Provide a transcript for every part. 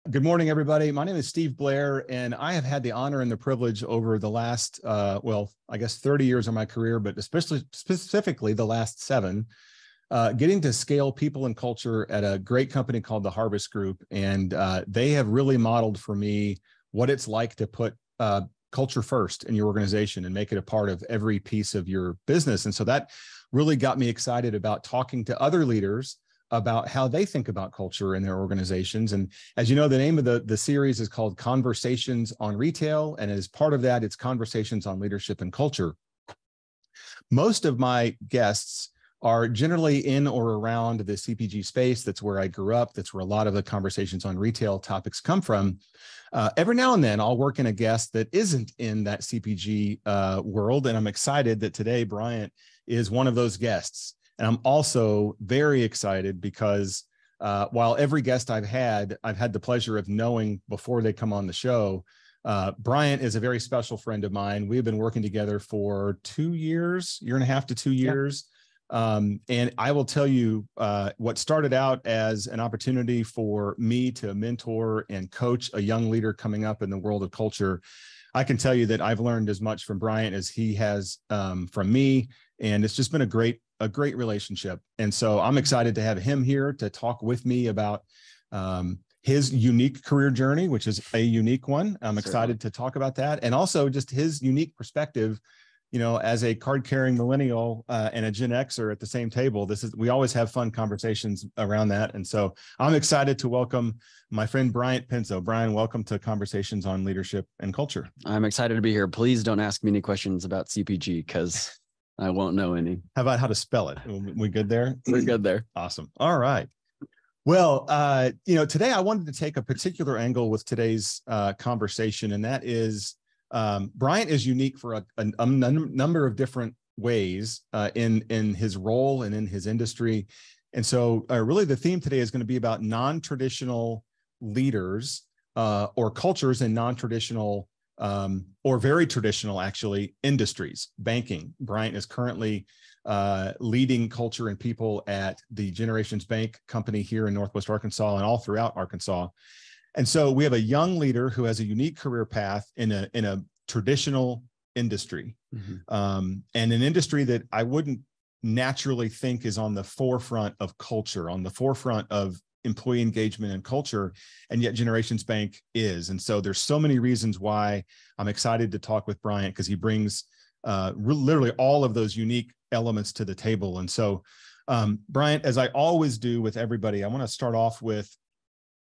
Good morning, everybody. My name is Steve Blair, and I have had the honor and the privilege over the last, I guess 30 years of my career, but especially specifically the last 7, getting to scale people and culture at a great company called the Harvest Group. And they have really modeled for me what it's like to put culture first in your organization and make it a part of every piece of your business. And so that really got me excited about talking to other leaders about how they think about culture in their organizations. And as you know, the name of the series is called Conversations on Retail. And as part of that, it's Conversations on Leadership and Culture. Most of my guests are generally in or around the CPG space. That's where I grew up. That's where a lot of the Conversations on Retail topics come from. Every now and then I'll work in a guest that isn't in that CPG world. And I'm excited that today Bryant is one of those guests. And I'm also very excited because while every guest I've had the pleasure of knowing before they come on the show, Bryant is a very special friend of mine. We've been working together for 2 years, year and a half to 2 years. And I will tell you what started out as an opportunity for me to mentor and coach a young leader coming up in the world of culture. I can tell you that I've learned as much from Bryant as he has from me. And it's just been a great relationship. And so I'm excited to have him here to talk with me about his unique career journey, which is a unique one. I'm excited to talk about that. And also just his unique perspective, you know, as a card-carrying millennial and a Gen Xer at the same table. We always have fun conversations around that. And so I'm excited to welcome my friend Bryant Penzo. Brian, welcome to Conversations on Leadership and Culture. I'm excited to be here. Please don't ask me any questions about CPG because I won't know any. How about how to spell it? We good there? We're good there. Awesome. All right. Well, today I wanted to take a particular angle with today's conversation, and that is Bryant is unique for a number of different ways in his role and in his industry. And so really the theme today is going to be about non-traditional leaders or cultures in non-traditional or very traditional, actually, industries. Banking. Bryant is currently leading culture and people at the Generations Bank company here in Northwest Arkansas and all throughout Arkansas. And so we have a young leader who has a unique career path in a traditional industry, and an industry that I wouldn't naturally think is on the forefront of culture, on the forefront of employee engagement and culture, and yet Generations Bank is. And so there's so many reasons why I'm excited to talk with Bryant, because he brings literally all of those unique elements to the table. And so Bryant, as I always do with everybody, I want to start off with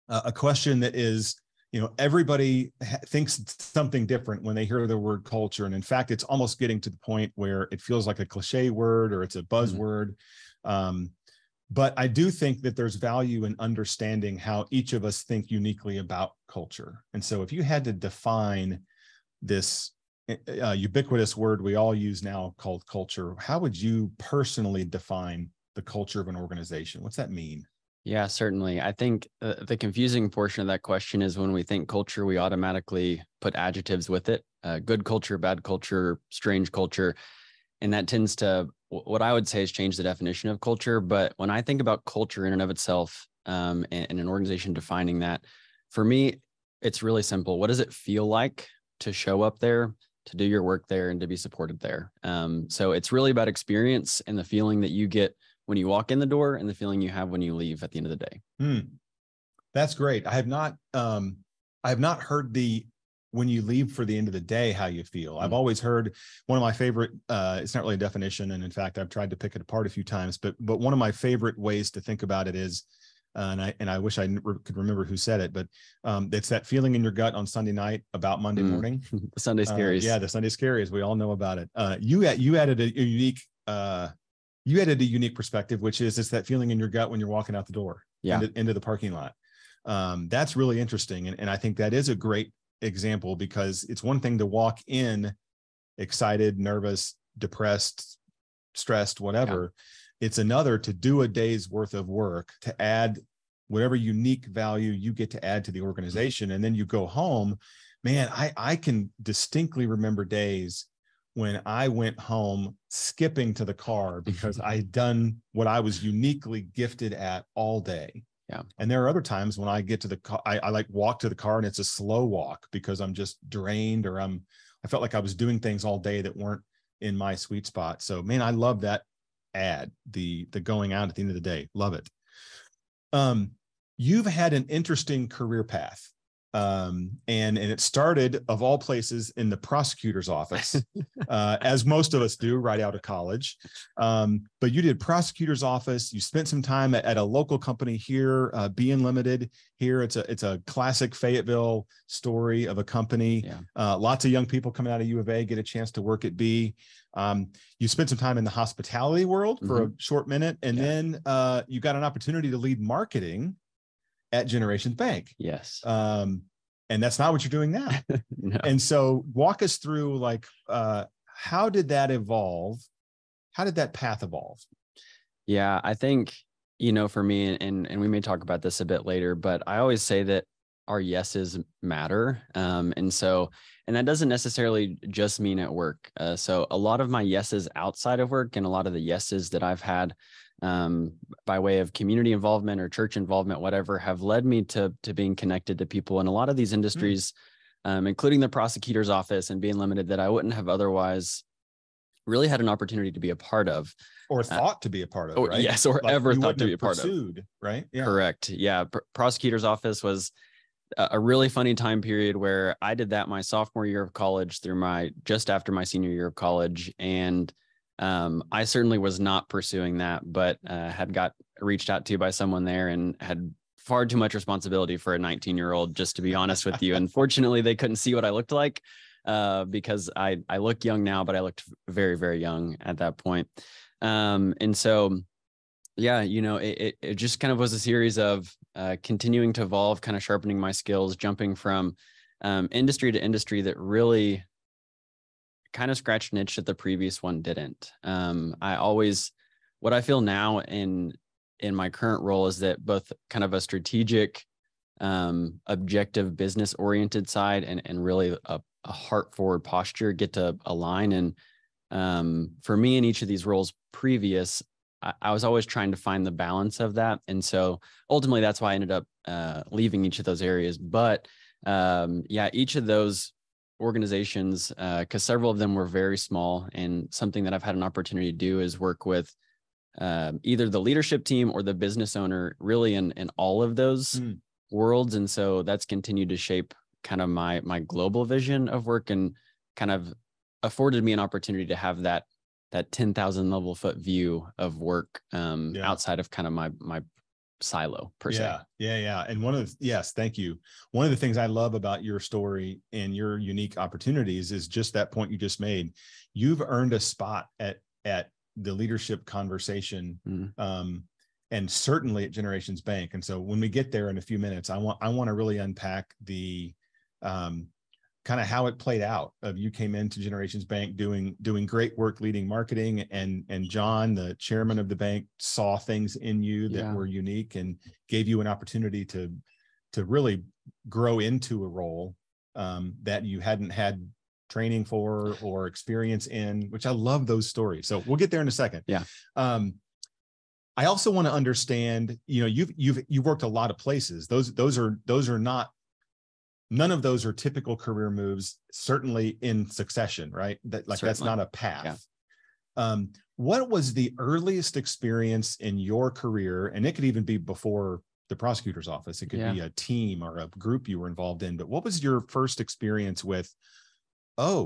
a question that is, you know, everybody thinks something different when they hear the word culture. And in fact, it's almost getting to the point where it feels like a cliche word or it's a buzzword. But I do think that there's value in understanding how each of us think uniquely about culture. And so if you had to define this ubiquitous word we all use now called culture, how would you personally define the culture of an organization? What's that mean? Yeah, certainly. I think the confusing portion of that question is when we think culture, we automatically put adjectives with it, good culture, bad culture, strange culture. And that tends to, what I would say is change the definition of culture. But when I think about culture in and of itself and an organization defining that, for me, it's really simple. What does it feel like to show up there, to do your work there, and to be supported there? So it's really about experience and the feeling that you get when you walk in the door and the feeling you have when you leave at the end of the day. That's great. I have not heard the when you leave for the end of the day, how you feel. I've always heard one of my favorite, it's not really a definition. And in fact, I've tried to pick it apart a few times, but one of my favorite ways to think about it is, and I wish I could remember who said it, but it's that feeling in your gut on Sunday night about Monday morning. The Sunday scaries. Yeah, the Sunday scaries. We all know about it. You added a unique perspective, which is it's that feeling in your gut when you're walking out the door into the parking lot. That's really interesting. And I think that is a great example, because it's one thing to walk in excited, nervous, depressed, stressed, whatever. It's another to do a day's worth of work to add whatever unique value you get to add to the organization. And then you go home, man, I can distinctly remember days when I went home skipping to the car because I'd done what I was uniquely gifted at all day. Yeah. And there are other times when I get to the car, I like walk to the car and it's a slow walk because I'm just drained, or I felt like I was doing things all day that weren't in my sweet spot. So man, I love that ad, the going out at the end of the day. Love it. You've had an interesting career path. And it started, of all places, in the prosecutor's office, as most of us do right out of college. But you did prosecutor's office. You spent some time at a local company here, Being Limited. Here, it's a classic Fayetteville story of a company. Yeah. Lots of young people coming out of U of A get a chance to work at B. You spent some time in the hospitality world for a short minute, and then you got an opportunity to lead marketing at Generations Bank. Yes. And that's not what you're doing now. No. And so walk us through, like, how did that evolve? How did that path evolve? Yeah, I think, for me, and we may talk about this a bit later, but I always say that our yeses matter. And that doesn't necessarily just mean at work. So a lot of my yeses outside of work, and a lot of the yeses that I've had by way of community involvement or church involvement, whatever, have led me to being connected to people in a lot of these industries, including the prosecutor's office and Being Limited, that I wouldn't have otherwise really had an opportunity to be a part of. Or thought to be a part of, right? Yes, or like ever thought to be a part pursued, of. Right? Yeah. Correct. Yeah. Prosecutor's office was a really funny time period where I did that my sophomore year of college through just after my senior year of college. And I certainly was not pursuing that, but had got reached out to by someone there and had far too much responsibility for a 19-year-old, just to be honest with you. Unfortunately, they couldn't see what I looked like because I look young now, but I looked very, very young at that point. And so, yeah, it just kind of was a series of continuing to evolve, kind of sharpening my skills, jumping from industry to industry that really kind of scratched an itch that the previous one didn't. What I feel now in my current role is that both kind of a strategic, objective, business oriented side and really a heart forward posture get to align. And for me, in each of these roles previous, I was always trying to find the balance of that. And so ultimately that's why I ended up leaving each of those areas. But each of those organizations, because several of them were very small, and something that I've had an opportunity to do is work with either the leadership team or the business owner, really in all of those worlds. And so that's continued to shape kind of my global vision of work, and kind of afforded me an opportunity to have that 10,000 level foot view of work outside of kind of my silo per se. Yeah. And yes, thank you. One of the things I love about your story and your unique opportunities is just that point you just made. You've earned a spot at the leadership conversation, and certainly at Generations Bank. And so when we get there in a few minutes, I want to really unpack the kind of how it played out. Of you came into Generations Bank doing great work leading marketing, and John, the chairman of the bank, saw things in you that were unique and gave you an opportunity to really grow into a role that you hadn't had training for or experience in, which I love those stories. So we'll get there in a second. Yeah. I also want to understand, you've worked a lot of places. Those are not, none of those are typical career moves, certainly in succession, right? That's not a path. Yeah. What was the earliest experience in your career? And it could even be before the prosecutor's office. It could be a team or a group you were involved in, but what was your first experience with,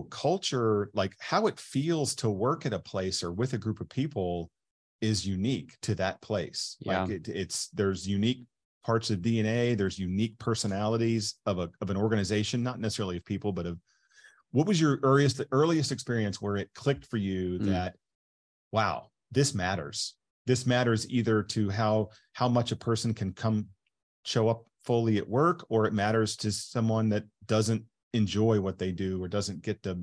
culture, like how it feels to work at a place or with a group of people is unique to that place. Yeah. Like there's unique parts of DNA. There's unique personalities of an organization, not necessarily of people, but of what was your earliest experience where it clicked for you that, wow, this matters. This matters either to how much a person can show up fully at work, or it matters to someone that doesn't enjoy what they do or doesn't get to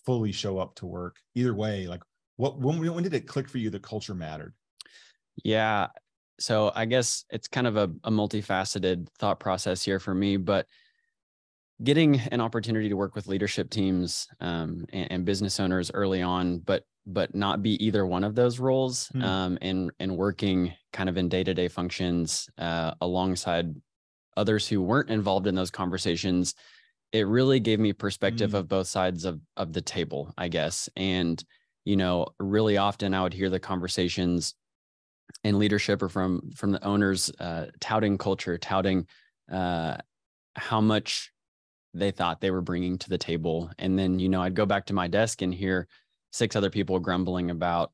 fully show up to work. Either way, like when did it click for you that culture mattered? Yeah. So I guess it's kind of a multifaceted thought process here for me, but getting an opportunity to work with leadership teams and business owners early on, but not be either one of those roles, and working kind of in day-to-day functions alongside others who weren't involved in those conversations, it really gave me perspective of both sides of the table, I guess. And, really often I would hear the conversations in leadership or from the owners touting culture, touting how much they thought they were bringing to the table. And then, I'd go back to my desk and hear 6 other people grumbling about,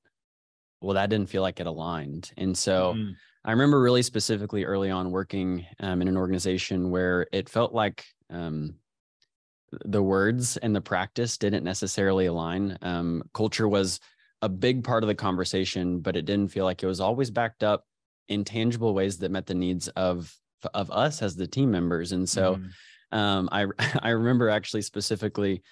well, that didn't feel like it aligned. And so I remember really specifically early on working in an organization where it felt like the words and the practice didn't necessarily align. Culture was a big part of the conversation, but it didn't feel like it was always backed up in tangible ways that met the needs of us as the team members. And so I remember actually specifically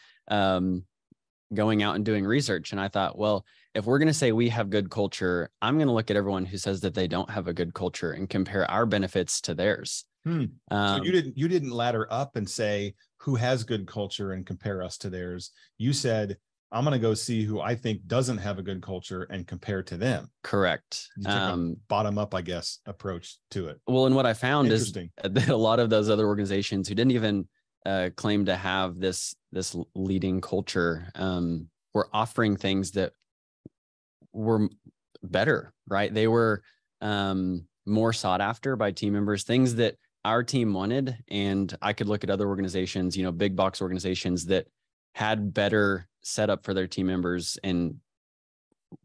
going out and doing research. And I thought, well, if we're going to say we have good culture, I'm going to look at everyone who says that they don't have a good culture and compare our benefits to theirs. So you didn't ladder up and say who has good culture and compare us to theirs. You said, I'm going to go see who I think doesn't have a good culture and compare to them. Correct. You took a bottom up, I guess, approach to it. Well, and what I found is that a lot of those other organizations who didn't even claim to have this leading culture were offering things that were better, right? They were more sought after by team members, things that our team wanted. And I could look at other organizations, big box organizations that had better setup for their team members. And,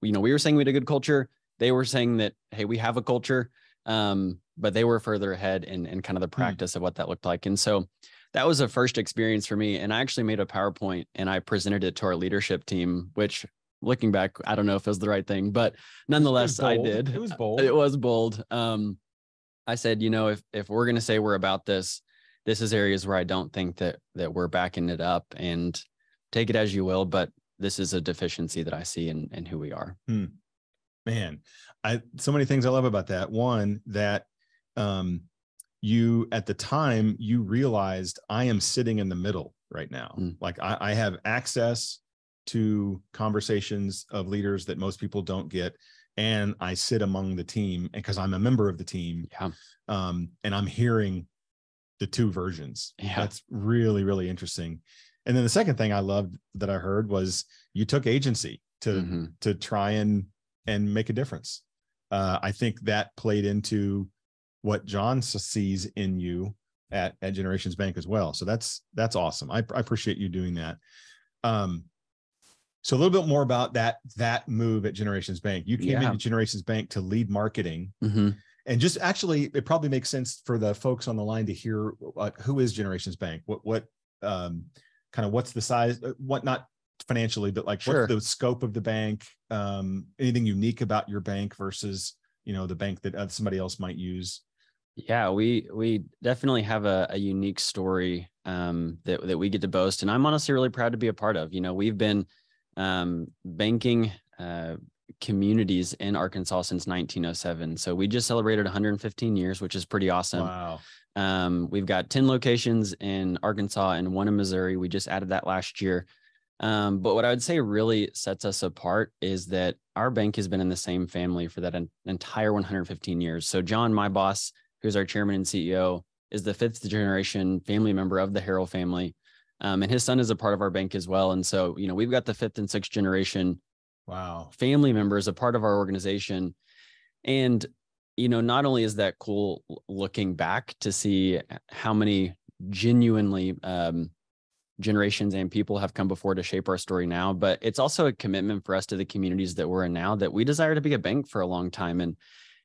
we were saying we had a good culture. They were saying that, hey, we have a culture, but they were further ahead in kind of the practice of what that looked like. And so that was a first experience for me. And I actually made a PowerPoint and I presented it to our leadership team, which looking back, I don't know if it was the right thing, but nonetheless, I did. It was bold. It was bold. I said, if we're going to say we're about this is areas where I don't think that we're backing it up, and take it as you will, but this is a deficiency that I see in who we are. Man, so many things I love about that. One, that you, at the time, you realized I am sitting in the middle right now. Like I have access to conversations of leaders that most people don't get. And I sit among the team, and because I'm a member of the team, and I'm hearing the two versions. That's really, really interesting. And then the second thing I loved that I heard was you took agency to try and make a difference. I think that played into what John sees in you at Generations Bank as well. So that's awesome. I appreciate you doing that. So a little bit more about that move at Generations Bank. You came into Generations Bank to lead marketing. And just actually, it probably makes sense for the folks on the line to hear who is Generations Bank? What kind of what's the size, what not financially, but like what's the scope of the bank? Anything unique about your bank versus, the bank that somebody else might use? Yeah, we definitely have a unique story that we get to boast. And I'm honestly really proud to be a part of. We've been banking communities in Arkansas since 1907. So we just celebrated 115 years, which is pretty awesome. Wow. We've got 10 locations in Arkansas and 1 in Missouri. We just added that last year. But what I would say really sets us apart is that our bank has been in the same family for that entire 115 years. So John, my boss, who's our chairman and CEO, is the 5th generation family member of the Harrell family. And his son is a part of our bank as well. And so, we've got the 5th and 6th generation family members, a part of our organization. And, not only is that cool looking back to see how many genuinely generations and people have come before to shape our story now, but it's also a commitment for us to the communities that we're in now, that we desire to be a bank for a long time. And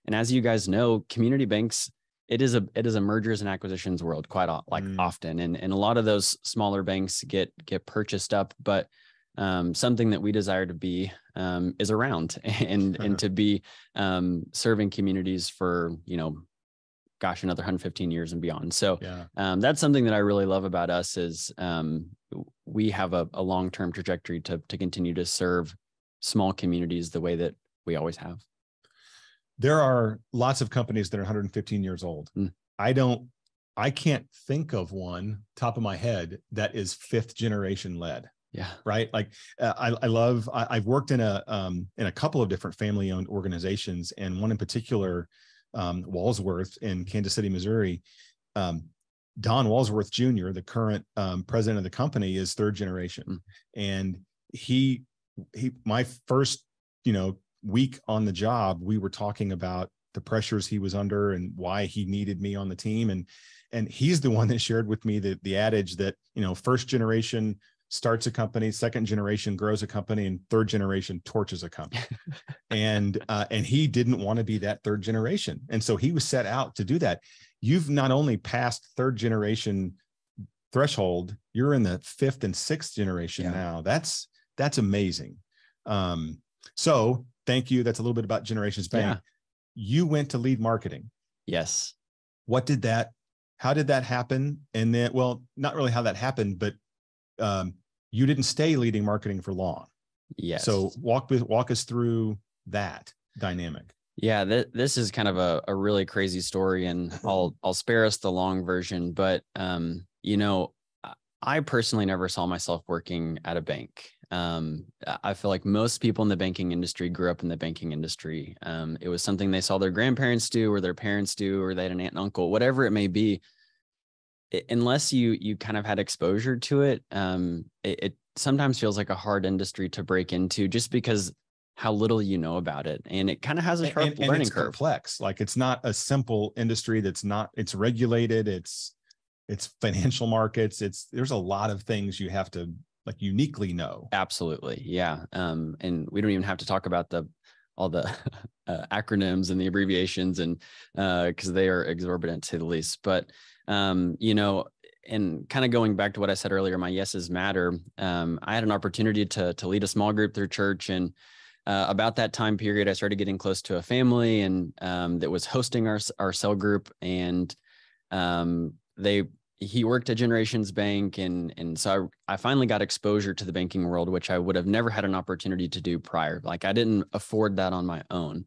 as you guys know, community banks, it is a mergers and acquisitions world quite often. And a lot of those smaller banks get purchased up, but something that we desire to be is around and to be serving communities for, another 115 years and beyond. So that's something that I really love about us is we have a long-term trajectory to continue to serve small communities the way that we always have. There are lots of companies that are 115 years old. I don't I can't think of one top of my head that is fifth generation led. Yeah. Right. Like I've worked in a couple of different family owned organizations, and one in particular, Walsworth in Kansas City, Missouri. Don Walsworth Jr., the current president of the company, is third generation. And my first, week on the job, we were talking about the pressures he was under and why he needed me on the team. And he's the one that shared with me the adage that, first generation starts a company, second generation grows a company, and third generation torches a company. and he didn't want to be that third generation. And so he was set out to do that. You've not only passed third generation threshold, you're in the fifth and sixth generation now. That's amazing. So thank you. That's a little bit about Generations Bank. You went to lead marketing. Yes. How did that happen? And then, well, not really how that happened, but you didn't stay leading marketing for long. Yes. So walk us through that dynamic. Yeah, this is kind of a really crazy story, and I'll spare us the long version. But I personally never saw myself working at a bank. I feel like most people in the banking industry grew up in the banking industry. It was something they saw their grandparents do, or their parents do, or they had an aunt and uncle, whatever it may be. Unless you kind of had exposure to it, it sometimes feels like a hard industry to break into, just because how little you know about it. And it kind of has a sharp learning curve. Complex. Like, it's not a simple industry. It's regulated. It's financial markets. There's a lot of things you have to uniquely know. Absolutely. Yeah. And we don't even have to talk about all the acronyms and the abbreviations, and because they are exorbitant to the least. But and kind of going back to what I said earlier, my yeses matter. I had an opportunity to lead a small group through church, and about that time period, I started getting close to a family, and that was hosting our cell group, and he worked at Generations Bank, and so I finally got exposure to the banking world, which I would have never had an opportunity to do prior. Like, I didn't afford that on my own.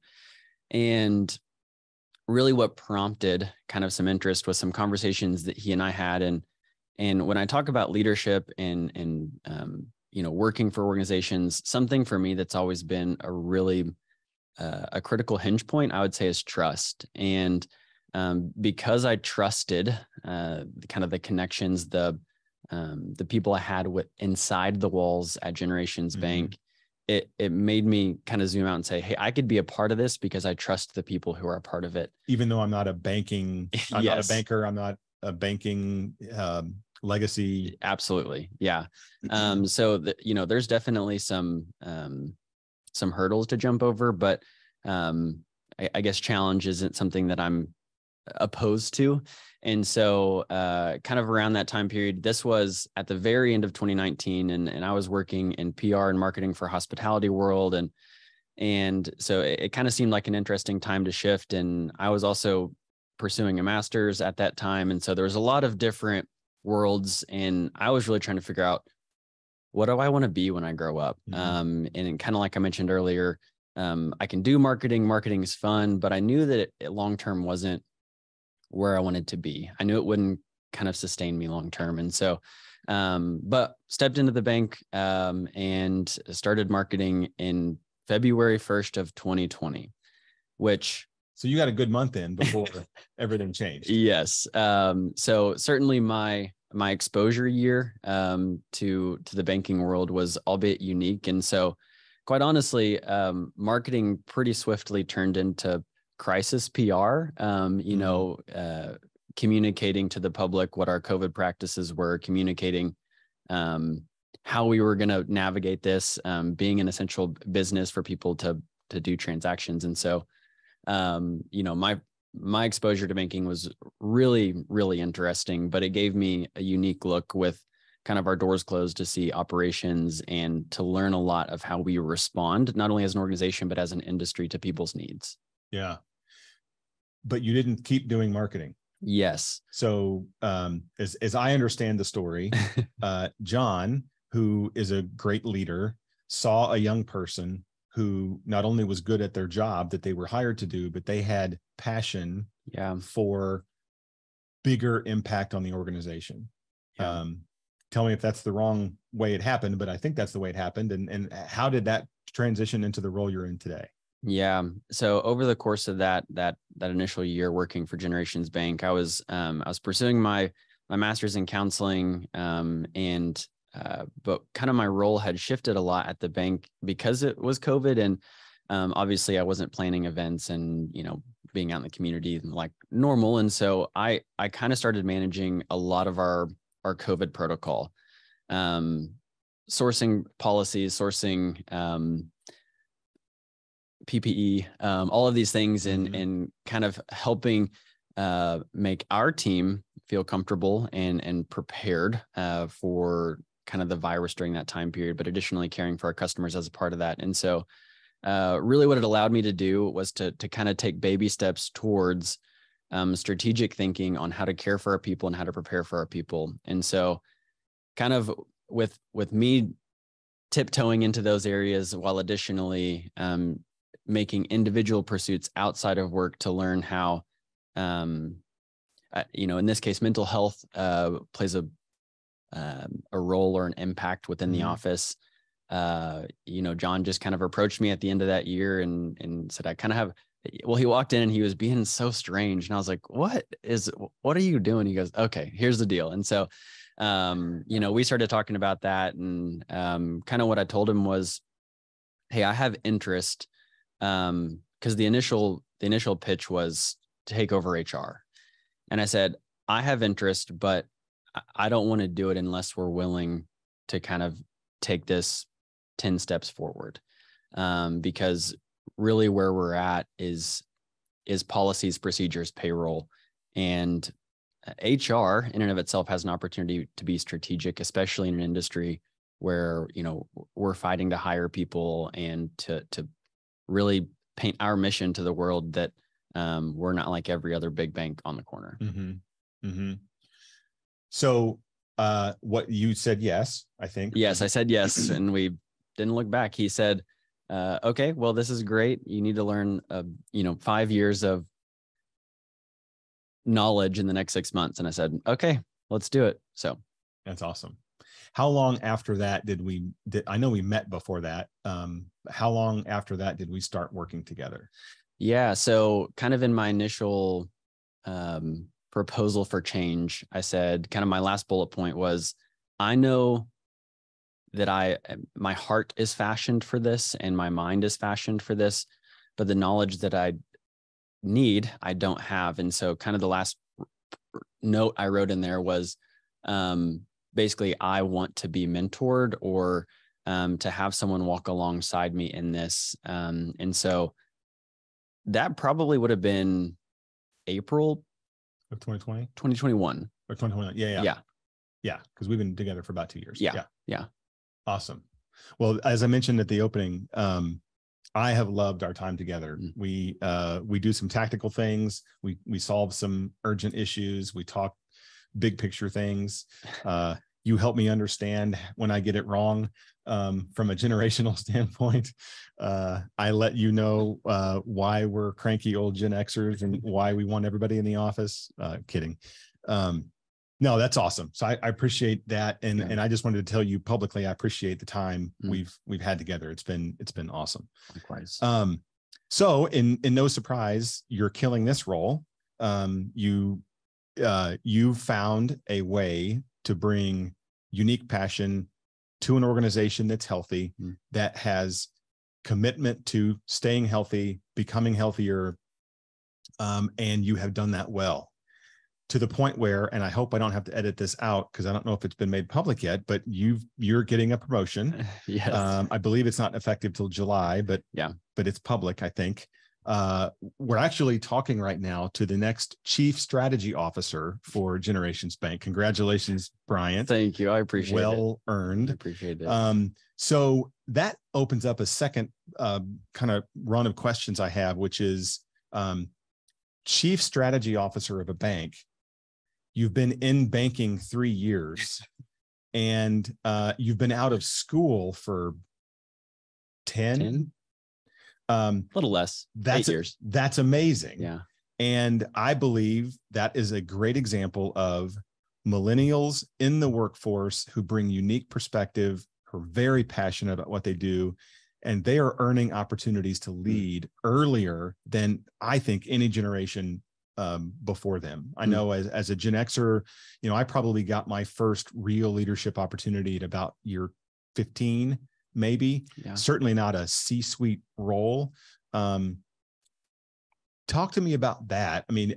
And really what prompted kind of some interest was some conversations that he and I had. And when I talk about leadership and working for organizations, something for me that's always been a really a critical hinge point, I would say, is trust. And because I trusted kind of the connections, the people I had inside the walls at Generations Bank, it made me kind of zoom out and say, hey, I could be a part of this because I trust the people who are a part of it. Even though I'm not a banking, I'm not a banker, I'm not a banking legacy. Absolutely. Yeah. So there's definitely some hurdles to jump over, but I guess challenge isn't something that I'm opposed to. And so kind of around that time period, this was at the very end of 2019, and I was working in PR and marketing for hospitality world. And so it kind of seemed like an interesting time to shift. And I was also pursuing a master's at that time. And so there was a lot of different worlds, and I was really trying to figure out, what do I want to be when I grow up? And kind of like I mentioned earlier, I can do marketing. Marketing is fun, but I knew that it long-term wasn't where I wanted to be. I knew it wouldn't kind of sustain me long-term. And so, but stepped into the bank and started marketing in February 1st of 2020, So you got a good month in before everything changed. Yes. So certainly my exposure year to the banking world was albeit unique. And so quite honestly, marketing pretty swiftly turned into crisis PR, communicating to the public what our COVID practices were, communicating how we were going to navigate this, being an essential business for people to do transactions. And so, my exposure to banking was really, really interesting, but it gave me a unique look with kind of our doors closed to see operations and to learn a lot of how we respond, not only as an organization, but as an industry, to people's needs. Yeah. But you didn't keep doing marketing. Yes. So as I understand the story, John, who is a great leader, saw a young person who not only was good at their job that they were hired to do, but they had passion for bigger impact on the organization. Yeah. Tell me if that's the wrong way it happened, but I think that's the way it happened. And how did that transition into the role you're in today? Yeah. So over the course of that initial year working for Generations Bank, I was pursuing my master's in counseling, but kind of my role had shifted a lot at the bank because it was COVID, and obviously I wasn't planning events and being out in the community like normal, and so I kind of started managing a lot of our COVID protocol, sourcing policies, sourcing PPE, all of these things, and kind of helping make our team feel comfortable and prepared for kind of the virus during that time period, but additionally caring for our customers as a part of that. And so really what it allowed me to do was to kind of take baby steps towards strategic thinking on how to care for our people and how to prepare for our people. And so kind of with me tiptoeing into those areas while additionally making individual pursuits outside of work to learn how, in this case, mental health plays a role or an impact within the office. John just kind of approached me at the end of that year and said, he walked in and he was being so strange. And I was like, what are you doing? He goes, okay, here's the deal. And so, we started talking about that, and kind of what I told him was, hey, I have interest, because the initial pitch was to take over HR. And I said, I have interest, but I don't want to do it unless we're willing to kind of take this 10 steps forward. Because really where we're at is policies, procedures, payroll, and HR in and of itself has an opportunity to be strategic, especially in an industry where, we're fighting to hire people and to really paint our mission to the world that we're not like every other big bank on the corner. So what you said, yes, I think. Yes, I said yes. And we didn't look back. He said, okay, well, this is great. You need to learn, 5 years of knowledge in the next 6 months. And I said, okay, let's do it. So that's awesome. How long after that I know we met before that. How long after that did we start working together? Yeah. So kind of in my initial proposal for change, I said, kind of my last bullet point was, I know that my heart is fashioned for this and my mind is fashioned for this, but the knowledge that I need, I don't have. And so kind of the last note I wrote in there was, basically, I want to be mentored or to have someone walk alongside me in this. And so that probably would have been April of 2020, 2021 or 2021. Yeah. Because we've been together for about 2 years. Yeah. Awesome. Well, as I mentioned at the opening, I have loved our time together. We do some tactical things. We solve some urgent issues. We talk big picture things. You help me understand when I get it wrong from a generational standpoint. I let you know why we're cranky old Gen Xers and why we want everybody in the office. Kidding. No, that's awesome. So I appreciate that. And I just wanted to tell you publicly, I appreciate the time we've had together. It's been awesome. Likewise. So in no surprise, you're killing this role. You found a way to bring unique passion to an organization that's healthy, that has commitment to staying healthy, becoming healthier. And you have done that well, to the point where, and I hope I don't have to edit this out because I don't know if it's been made public yet, but you're getting a promotion. Yes. I believe it's not effective till July, but it's public, I think. We're actually talking right now to the next chief strategy officer for Generations Bank. Congratulations, Bryant. Thank you. I appreciate it. Well earned. I appreciate it. So that opens up a second kind of run of questions I have, which is chief strategy officer of a bank. You've been in banking 3 years, and you've been out of school for 10? A little less. 8 years. That's amazing. Yeah. And I believe that is a great example of millennials in the workforce who bring unique perspective, who are very passionate about what they do, and they are earning opportunities to lead earlier than I think any generation before them. I know as a Gen Xer, I probably got my first real leadership opportunity at about year 15, maybe. Yeah. Certainly not a C-suite role. Talk to me about that. I mean,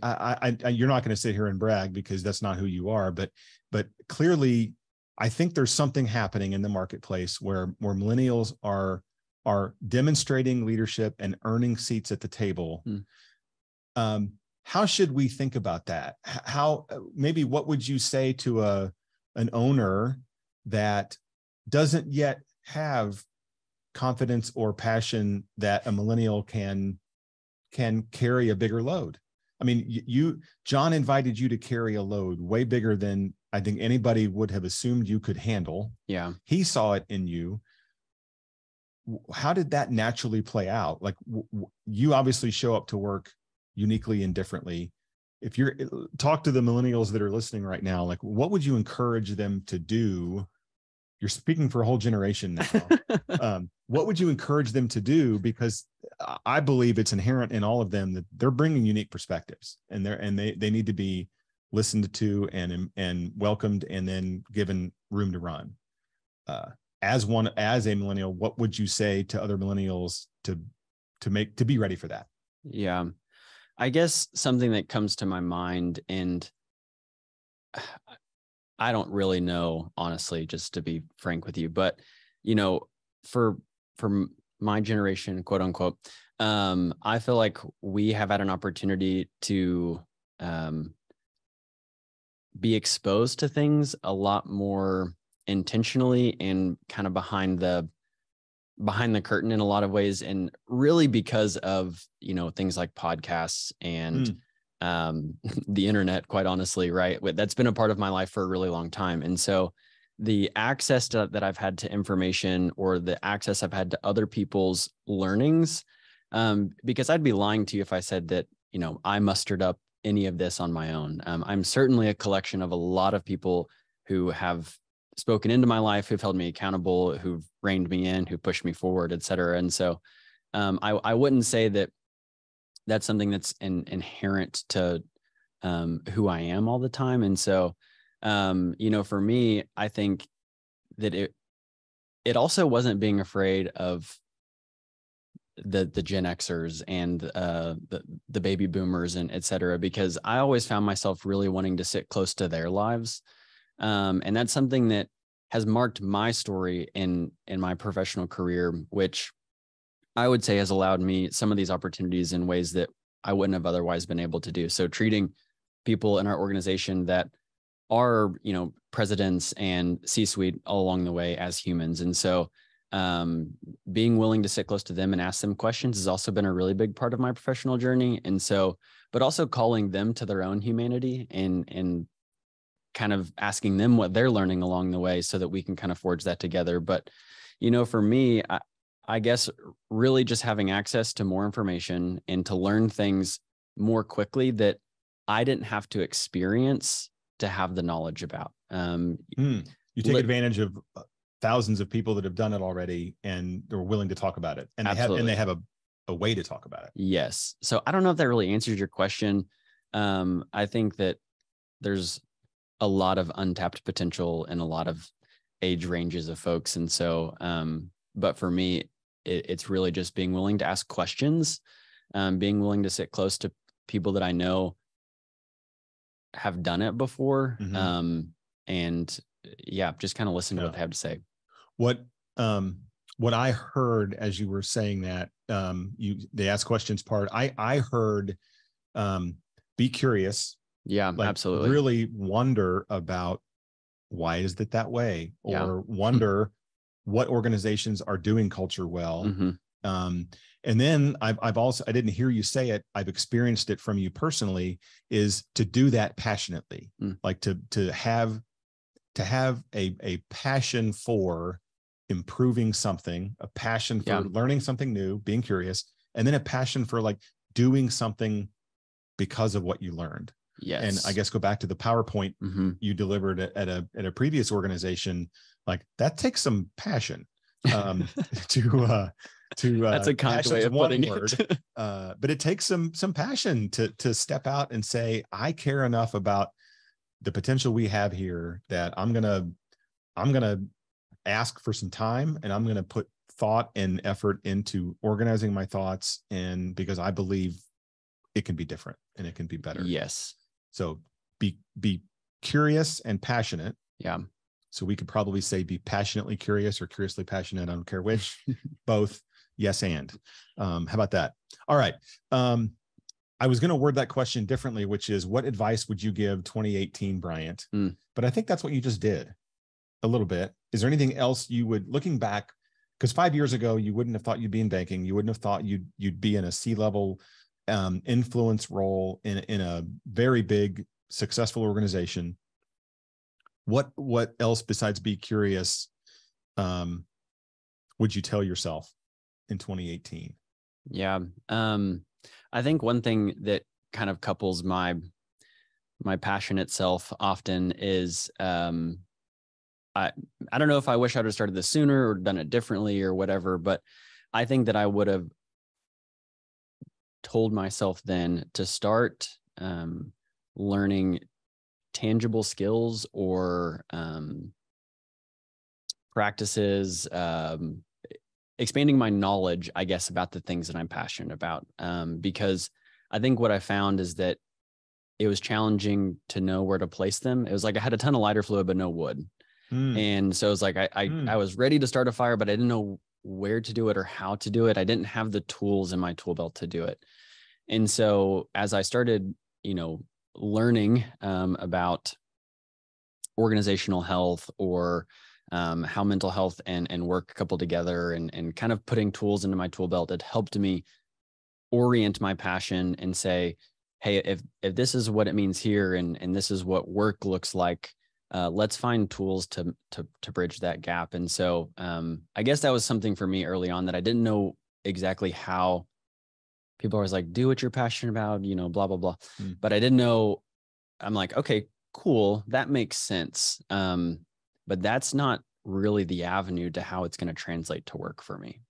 you're not going to sit here and brag because that's not who you are, but clearly, I think there's something happening in the marketplace where millennials are demonstrating leadership and earning seats at the table. How should we think about that? How maybe what would you say to an owner that doesn't yet have confidence or passion that a millennial can carry a bigger load? I mean, John invited you to carry a load way bigger than I think anybody would have assumed you could handle. Yeah. He saw it in you. How did that naturally play out? Like you obviously show up to work uniquely and differently. If you're talk to the millennials that are listening right now, like what would you encourage them to do? You're speaking for a whole generation now. What would you encourage them to do? Because I believe it's inherent in all of them that they're bringing unique perspectives, and they need to be listened to and welcomed, and then given room to run. As a millennial, what would you say to other millennials to be ready for that? Yeah, I guess something that comes to my mind, and I don't really know, honestly, just to be frank with you, but for my generation, quote unquote, I feel like we have had an opportunity to be exposed to things a lot more intentionally and kind of behind the curtain in a lot of ways, and really because of things like podcasts and the internet, quite honestly, right? That's been a part of my life for a really long time. And so the access that I've had to information, or the access I've had to other people's learnings, because I'd be lying to you if I said that, I mustered up any of this on my own. I'm certainly a collection of a lot of people who have spoken into my life, who've held me accountable, who've reined me in, who pushed me forward, et cetera. And so I wouldn't say that that's something that's inherent to who I am all the time. And so, for me, I think that it also wasn't being afraid of the Gen Xers and the baby boomers and et cetera, because I always found myself really wanting to sit close to their lives. And that's something that has marked my story in my professional career, which I would say has allowed me some of these opportunities in ways that I wouldn't have otherwise been able to do. So treating people in our organization that are, presidents and C-suite all along the way as humans. And so being willing to sit close to them and ask them questions has also been a really big part of my professional journey. And so, but also calling them to their own humanity and kind of asking them what they're learning along the way so that we can kind of forge that together. But, for me, I guess really just having access to more information and to learn things more quickly that I didn't have to experience to have the knowledge about. You take advantage of thousands of people that have done it already, and they're willing to talk about it, and they have a way to talk about it. Yes. So I don't know if that really answers your question. I think that there's a lot of untapped potential in a lot of age ranges of folks. And so, but for me, it's really just being willing to ask questions, being willing to sit close to people that I know have done it before. And yeah, just kind of listen to what they have to say. What I heard as you were saying that, they ask questions part, I heard, be curious. Yeah, absolutely. Really wonder about why is it that way, or wonder what organizations are doing culture well. And then I've also, I didn't hear you say it, I've experienced it from you personally, is to do that passionately, like to have a passion for improving something, a passion for learning something new, being curious, and then a passion for like doing something because of what you learned. Yes. And I guess go back to the PowerPoint you delivered at a previous organization, like that takes some passion to that's a kind way of putting it. But it takes some passion to step out and say, I care enough about the potential we have here that I'm gonna ask for some time, and I'm gonna put thought and effort into organizing my thoughts, and because I believe it can be different and it can be better. Yes. So be curious and passionate. Yeah. So we could probably say be passionately curious or curiously passionate. I don't care which. Both. Yes. And how about that? All right. I was going to word that question differently, which is, what advice would you give 2018 Bryant? But I think that's what you just did a little bit. Is there anything else you would, looking back, because 5 years ago, you wouldn't have thought you'd be in banking. You wouldn't have thought you'd be in a C-level influence role in a very big, successful organization. What else besides be curious would you tell yourself in 2018? Yeah. I think one thing that kind of couples my passion itself often is, I don't know if I wish I would have started this sooner or done it differently or whatever, but I think that I would have told myself then to start learning tangible skills or practices, expanding my knowledge, I guess, about the things that I'm passionate about. Because I think what I found is that it was challenging to know where to place them. It was like I had a ton of lighter fluid, but no wood. And so it was like I was ready to start a fire, but I didn't know where to do it or how to do it. I didn't have the tools in my tool belt to do it. And so as I started, learning about organizational health or how mental health and work couple together and kind of putting tools into my tool belt, it helped me orient my passion and say, hey, if this is what it means here and this is what work looks like, let's find tools to bridge that gap. And so I guess that was something for me early on that I didn't know exactly how. People are always like, do what you're passionate about, blah, blah, blah. But I didn't know. I'm like, okay, cool. That makes sense. But that's not really the avenue to how it's going to translate to work for me.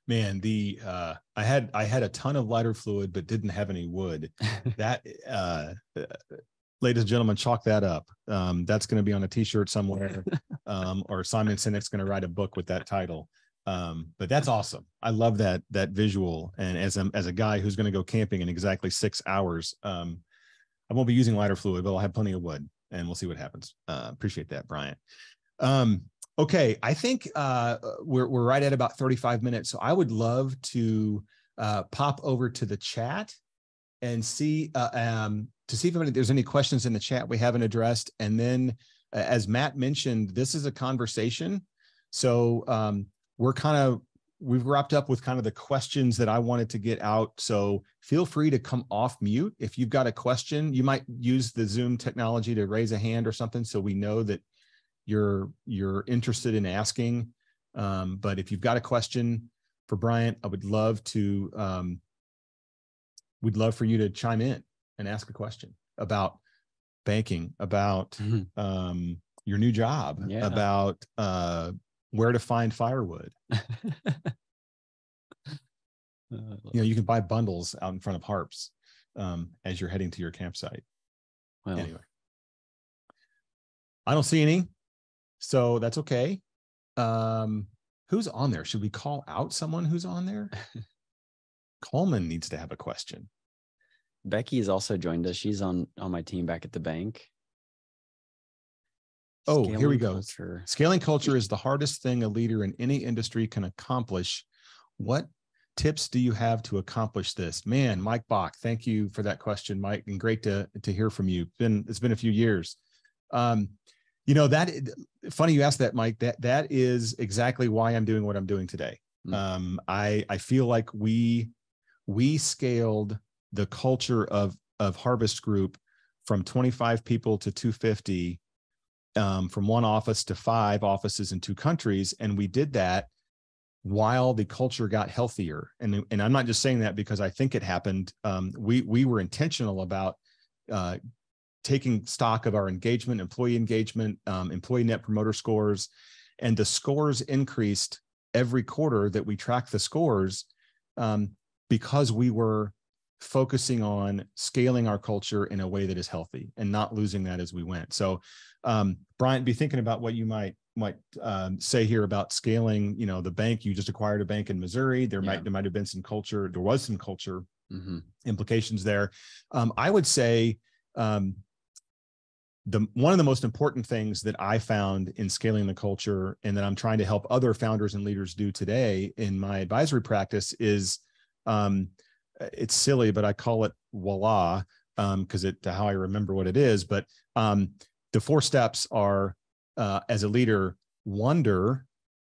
Man, I had a ton of lighter fluid, but didn't have any wood. That, ladies and gentlemen, chalk that up. That's going to be on a t-shirt somewhere. Or Simon Sinek's going to write a book with that title. But that's awesome. I love that visual. And as a guy who's going to go camping in exactly 6 hours, I won't be using lighter fluid, but I'll have plenty of wood, and we'll see what happens. Appreciate that, Bryant. Okay, I think we're right at about 35 minutes. So I would love to pop over to the chat and see if there's any questions in the chat we haven't addressed. And then, as Matt mentioned, this is a conversation. So we've wrapped up with kind of the questions that I wanted to get out. So feel free to come off mute. If you've got a question, you might use the Zoom technology to raise a hand or something, so we know that you're interested in asking. But if you've got a question for Bryant, I would love for you to chime in and ask a question about banking, about your new job, about where to find firewood. You can buy bundles out in front of Harps as you're heading to your campsite. Well, anyway, I don't see any, so that's okay. Who's on there? Should we call out someone who's on there? Coleman needs to have a question. Becky has also joined us. She's on my team back at the bank. Oh, here we go. Scaling culture is the hardest thing a leader in any industry can accomplish. What tips do you have to accomplish this? Man, Mike Bach, thank you for that question, Mike, and great to hear from you. It's been a few years. That funny you asked that, Mike. That is exactly why I'm doing what I'm doing today. I feel like we scaled the culture of Harvest Group from 25 people to 250. From one office to 5 offices in 2 countries. And we did that while the culture got healthier. And I'm not just saying that because I think it happened. We were intentional about taking stock of our engagement, employee net promoter scores, and the scores increased every quarter that we tracked the scores, because we were focusing on scaling our culture in a way that is healthy and not losing that as we went. So, Bryant, be thinking about what you might say here about scaling. The bank, you just acquired a bank in Missouri. There might have been some culture. There was some culture implications there. I would say one of the most important things that I found in scaling the culture, and that I'm trying to help other founders and leaders do today in my advisory practice, is it's silly, but I call it voila, because how I remember what it is. But the 4 steps are, as a leader, wonder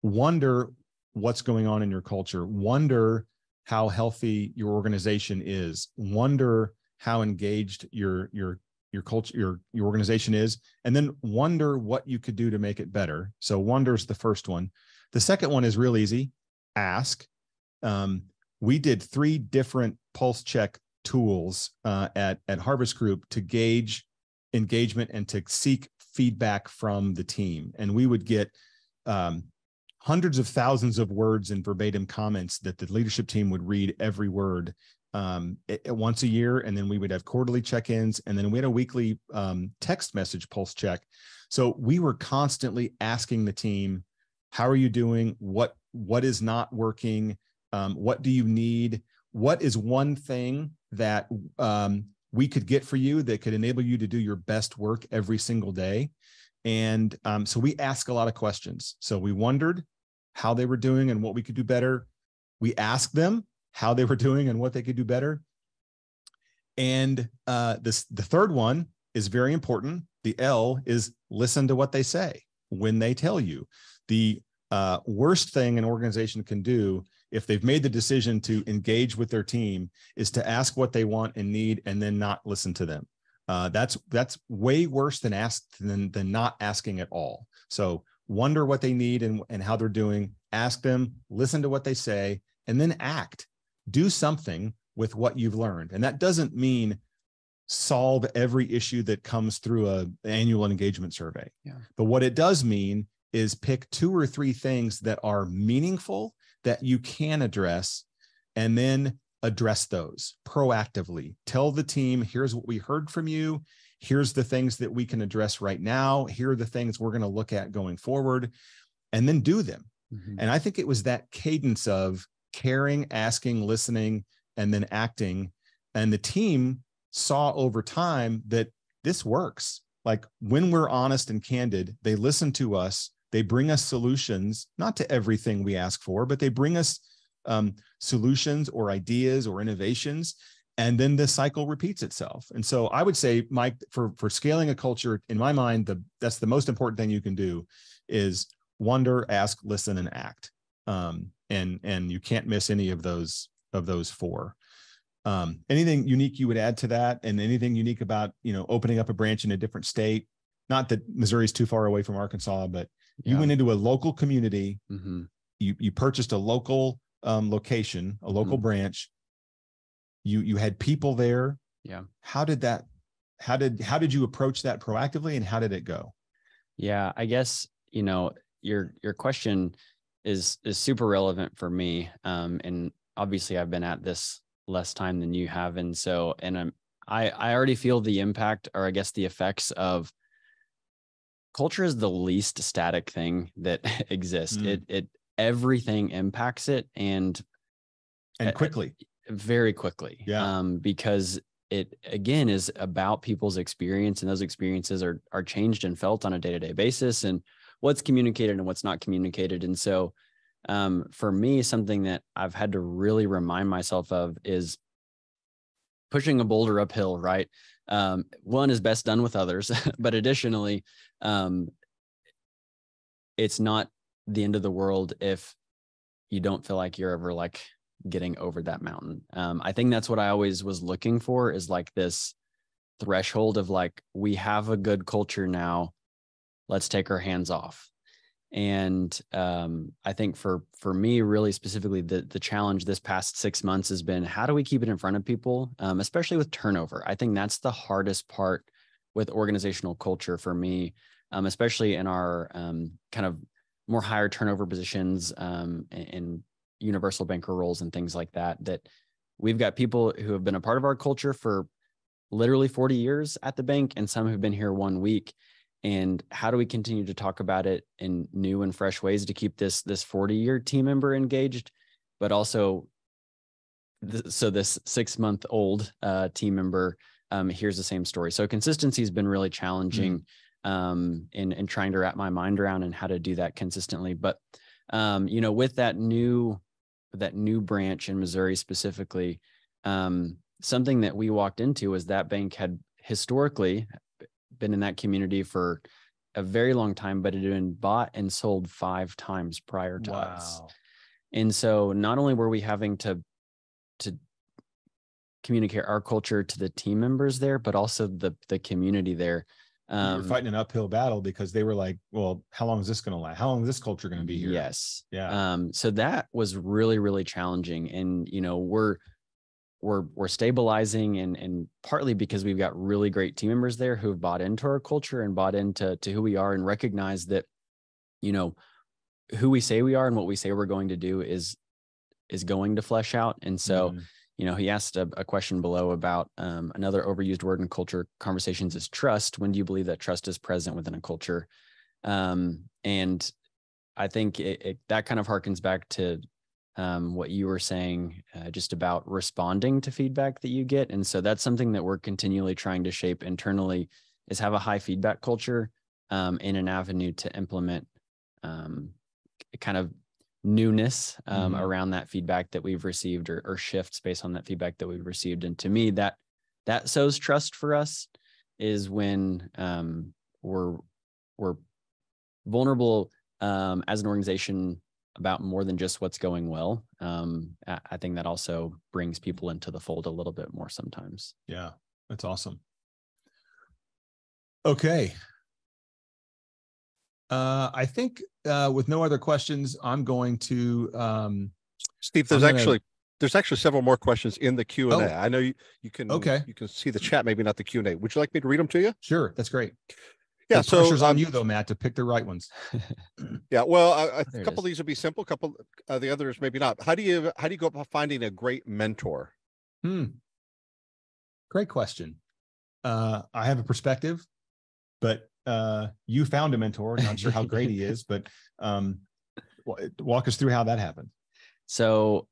what's going on in your culture, wonder how healthy your organization is, wonder how engaged your culture, your organization is, and then wonder what you could do to make it better. So wonder is the first one. The second one is real easy. Ask. We did 3 different pulse check tools at Harvest Group to gauge engagement and to seek feedback from the team. And we would get hundreds of thousands of words and verbatim comments that the leadership team would read every word once a year. And then we would have quarterly check-ins, and then we had a weekly text message pulse check. So we were constantly asking the team, how are you doing? What is not working? What do you need? What is one thing that we could get for you that could enable you to do your best work every single day? And so we ask a lot of questions. So we wondered how they were doing and what we could do better. We asked them how they were doing and what they could do better. And the third one is very important. The L is listen to what they say when they tell you. The worst thing an organization can do if they've made the decision to engage with their team is to ask what they want and need and then not listen to them. That's way worse than not asking at all. So wonder what they need and how they're doing, ask them, listen to what they say, and then act. Do something with what you've learned. And that doesn't mean solve every issue that comes through an annual engagement survey. Yeah. But what it does mean is pick 2 or 3 things that are meaningful that you can address, and then address those proactively. Tell the team, here's what we heard from you. Here's the things that we can address right now. Here are the things we're going to look at going forward, and then do them. And I think it was that cadence of caring, asking, listening, and then acting. And the team saw over time that this works. Like when we're honest and candid, they listen to us. They bring us solutions, not to everything we ask for, but they bring us solutions or ideas or innovations, and then the cycle repeats itself. And so I would say, Mike, for scaling a culture, in my mind, that's the most important thing you can do is wonder, ask, listen, and act. And you can't miss any of those 4. Anything unique you would add to that, and anything unique about opening up a branch in a different state? Not that Missouri is too far away from Arkansas, but you went into a local community. You purchased a local location, a local branch. You had people there. Yeah. How did you approach that proactively, and how did it go? Yeah, I guess your question is super relevant for me. And obviously I've been at this less time than you have, and I already feel the impact, or I guess the effects of culture is the least static thing that exists. It everything impacts it, and quickly, very quickly. Yeah. Because it again is about people's experience, and those experiences are changed and felt on a day-to-day basis, and what's communicated and what's not communicated. And so for me, something that I've had to really remind myself of is pushing a boulder uphill, right? One is best done with others, but additionally, it's not the end of the world if you don't feel like you're ever like getting over that mountain. I think that's what I always was looking for, is like this threshold of like, we have a good culture now, let's take our hands off. And I think for me, really specifically, the challenge this past 6 months has been, how do we keep it in front of people, especially with turnover? I think that's the hardest part with organizational culture for me, especially in our kind of more higher turnover positions in universal banker roles and things like that, that we've got people who have been a part of our culture for literally 40 years at the bank, and some have been here 1 week. And how do we continue to talk about it in new and fresh ways to keep this 40-year team member engaged, but also so this 6-month-old team member hears the same story. So consistency has been really challenging in trying to wrap my mind around and how to do that consistently. But with that new branch in Missouri specifically, something that we walked into was that bank had historically been in that community for a very long time, but it had been bought and sold 5 times prior to us. And so not only were we having to communicate our culture to the team members there, but also the community there. You're fighting an uphill battle because they were like, well, how long is this going to last? How long is this culture going to be here? Yes. Yeah. So that was really, really challenging. And, we're stabilizing and partly because we've got really great team members there who've bought into our culture and bought into who we are and recognize that, who we say we are and what we say we're going to do is going to flesh out. And so, he asked a question below about another overused word in culture conversations is trust. When do you believe that trust is present within a culture? And I think that kind of harkens back to what you were saying just about responding to feedback that you get. And so that's something that we're continually trying to shape internally, is have a high feedback culture in an avenue to implement kind of newness around that feedback that we've received or shifts based on that feedback that we've received. And to me, that sows trust for us is when we're vulnerable as an organization about more than just what's going well. I think that also brings people into the fold a little bit more sometimes. Yeah, that's awesome. Okay. I think with no other questions, I'm going to Steve, there's actually several more questions in the Q&A. Oh. I know you can you can see the chat, maybe not the Q&A. Would you like me to read them to you? Sure, that's great. Yeah, the pressure's on you though, Matt, to pick the right ones. Yeah, well, a couple of these would be simple, a couple the others maybe not. How do you go about finding a great mentor? Great question. I have a perspective, but you found a mentor. Not sure how great he is, but walk us through how that happened. So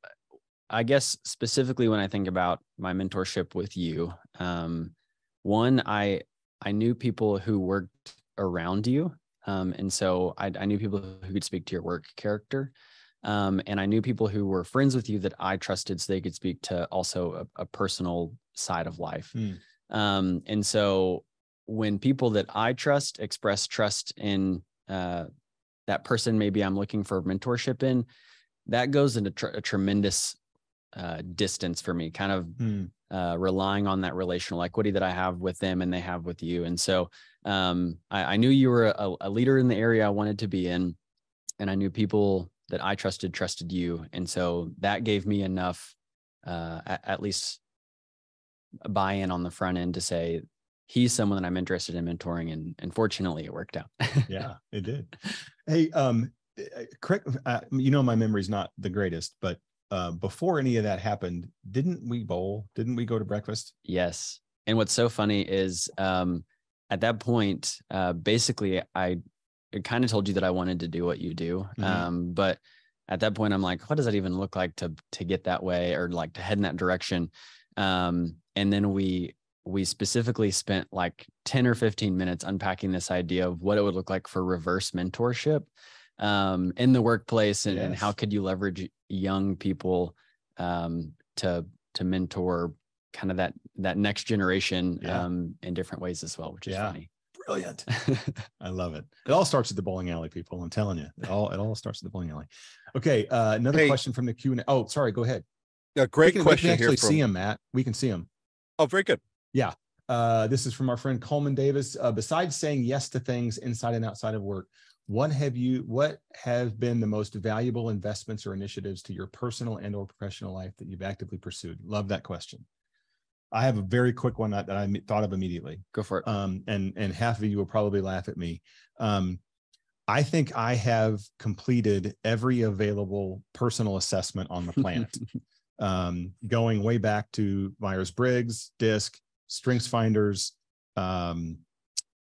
I guess specifically when I think about my mentorship with you, one, I knew people who worked around you. And so I knew people who could speak to your work character. And I knew people who were friends with you that I trusted so they could speak to also a personal side of life. And so when people that I trust express trust in that person, maybe I'm looking for mentorship in, that goes into a tremendous distance for me, kind of relying on that relational equity that I have with them and they have with you. And so I knew you were a leader in the area I wanted to be in, and I knew people that I trusted you. And so that gave me enough, at least a buy-in on the front end to say, he's someone that I'm interested in mentoring. And fortunately it worked out. Yeah, it did. Hey, correct. My memory's not the greatest, but before any of that happened, didn't we bowl? Didn't we go to breakfast? Yes. And what's so funny is at that point, basically I kind of told you that I wanted to do what you do. But at that point I'm like, what does that even look like to get that way or like to head in that direction? And then we specifically spent like 10 or 15 minutes unpacking this idea of what it would look like for reverse mentorship in the workplace and how could you leverage young people to mentor kind of that next generation in different ways as well, which is funny. Brilliant. I love it. It all starts at the bowling alley, people. I'm telling you, it all starts at the bowling alley. Okay. Another question from the Q&A. Oh, sorry. Go ahead. A great question. We can actually see him, Matt. We can see him. Oh, very good. Yeah. This is from our friend Coleman Davis. Besides saying yes to things inside and outside of work, what have been the most valuable investments or initiatives to your personal and or professional life that you've actively pursued? Love that question. I have a very quick one that I thought of immediately. Go for it. And half of you will probably laugh at me. I think I have completed every available personal assessment on the planet, going way back to Myers-Briggs, DISC, StrengthsFinders,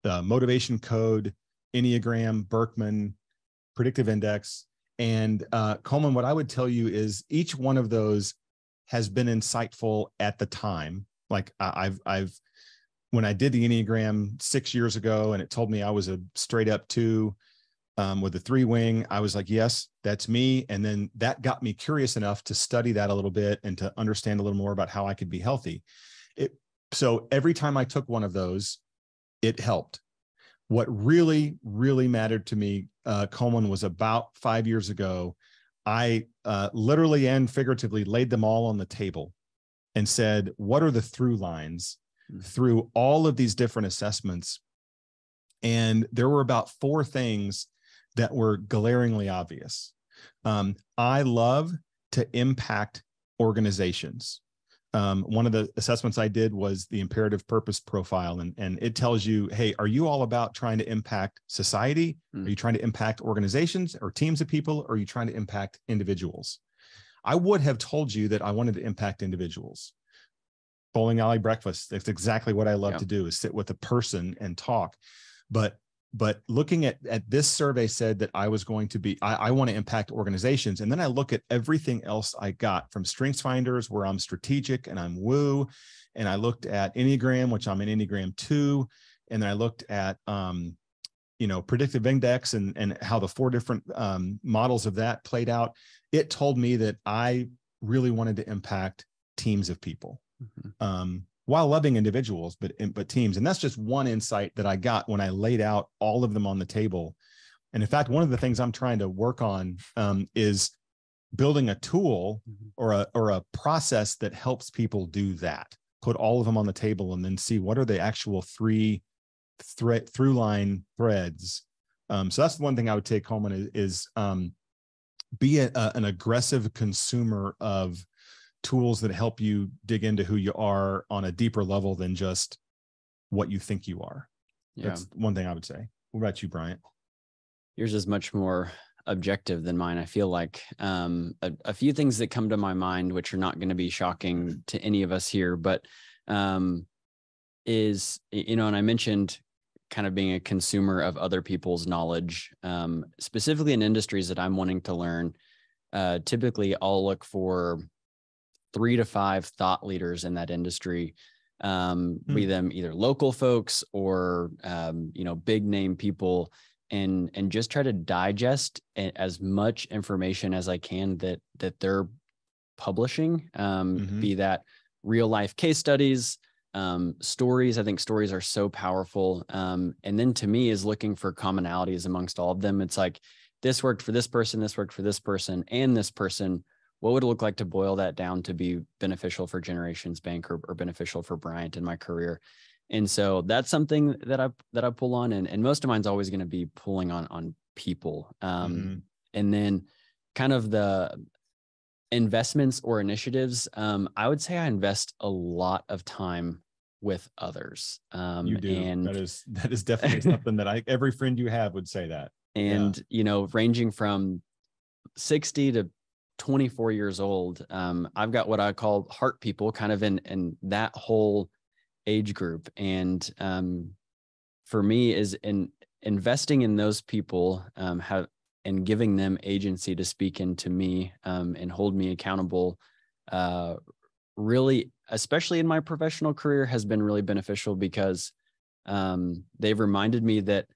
Motivation Code, Enneagram, Berkman, Predictive Index. And Coleman, what I would tell you is each one of those has been insightful at the time. Like when I did the Enneagram 6 years ago and it told me I was a straight up 2 with a 3 wing, I was like, yes, that's me. And then that got me curious enough to study that a little bit and to understand a little more about how I could be healthy. So every time I took one of those, it helped. What really, really mattered to me, Coleman, was about 5 years ago. I literally and figuratively laid them all on the table and said, what are the through lines through all of these different assessments? And there were about 4 things that were glaringly obvious. I love to impact organizations. One of the assessments I did was the imperative purpose profile. And it tells you, hey, are you all about trying to impact society? Are you trying to impact organizations or teams of people? Or are you trying to impact individuals? I would have told you that I wanted to impact individuals. Bowling alley breakfast, that's exactly what I love to do, is sit with a person and talk. But looking at this survey said that I was going to be, I want to impact organizations. And then I look at everything else I got from StrengthsFinders, where I'm strategic and I'm woo. And I looked at Enneagram, which I'm an Enneagram 2. And then I looked at, Predictive Index and how the 4 different models of that played out. It told me that I really wanted to impact teams of people. While loving individuals, but teams. And that's just one insight that I got when I laid out all of them on the table. And in fact, one of the things I'm trying to work on is building a tool or a process that helps people do that. Put all of them on the table and then see what are the actual 3 through line threads. So that's one thing I would take home is be an aggressive consumer of tools that help you dig into who you are on a deeper level than just what you think you are. That's one thing I would say. What about you, Bryant? Yours is much more objective than mine. I feel like a few things that come to my mind, which are not going to be shocking to any of us here, but is, and I mentioned kind of being a consumer of other people's knowledge, specifically in industries that I'm wanting to learn. Typically, I'll look for 3 to 5 thought leaders in that industry, be them either local folks or, big name people, and just try to digest as much information as I can that they're publishing, be that real life case studies, stories. I think stories are so powerful. And then to me is looking for commonalities amongst all of them. It's like, this worked for this person, this worked for this person, and this person. What would it look like to boil that down to be beneficial for Generations Bank or beneficial for Bryant in my career? And so that's something that I pull on, and most of mine's always going to be pulling on people. And then kind of the investments or initiatives, I would say I invest a lot of time with others. You do. And that is definitely something that every friend you have would say that. And, ranging from 60 to 24 years old, I've got what I call heart people kind of in that whole age group. And for me is investing in those people, and giving them agency to speak into me and hold me accountable, really, especially in my professional career, has been really beneficial because they've reminded me that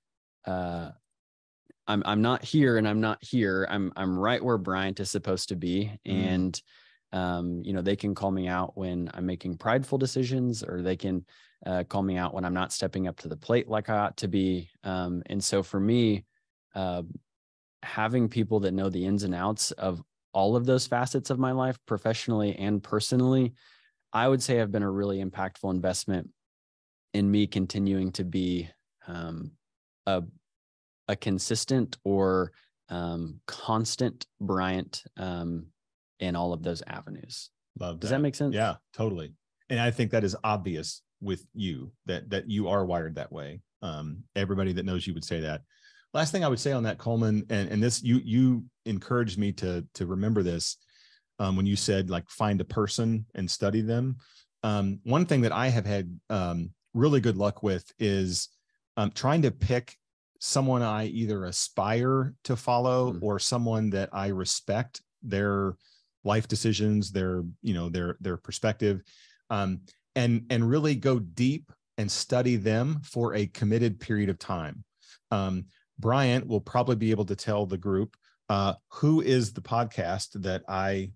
I'm not here and I'm not here. I'm right where Bryant is supposed to be. And, they can call me out when I'm making prideful decisions, or they can call me out when I'm not stepping up to the plate like I ought to be. And so for me, having people that know the ins and outs of all of those facets of my life, professionally and personally, I would say have been a really impactful investment in me continuing to be a a consistent or constant Bryant in all of those avenues. Love that. Does that make sense? Yeah, totally. And I think that is obvious with you, that you are wired that way. Everybody that knows you would say that. Last thing I would say on that, Coleman, and this, you encouraged me to remember this when you said, like, find a person and study them. One thing that I have had really good luck with is trying to pick someone I either aspire to follow or someone that I respect their life decisions, their perspective, and really go deep and study them for a committed period of time. Bryant will probably be able to tell the group who is the podcast that I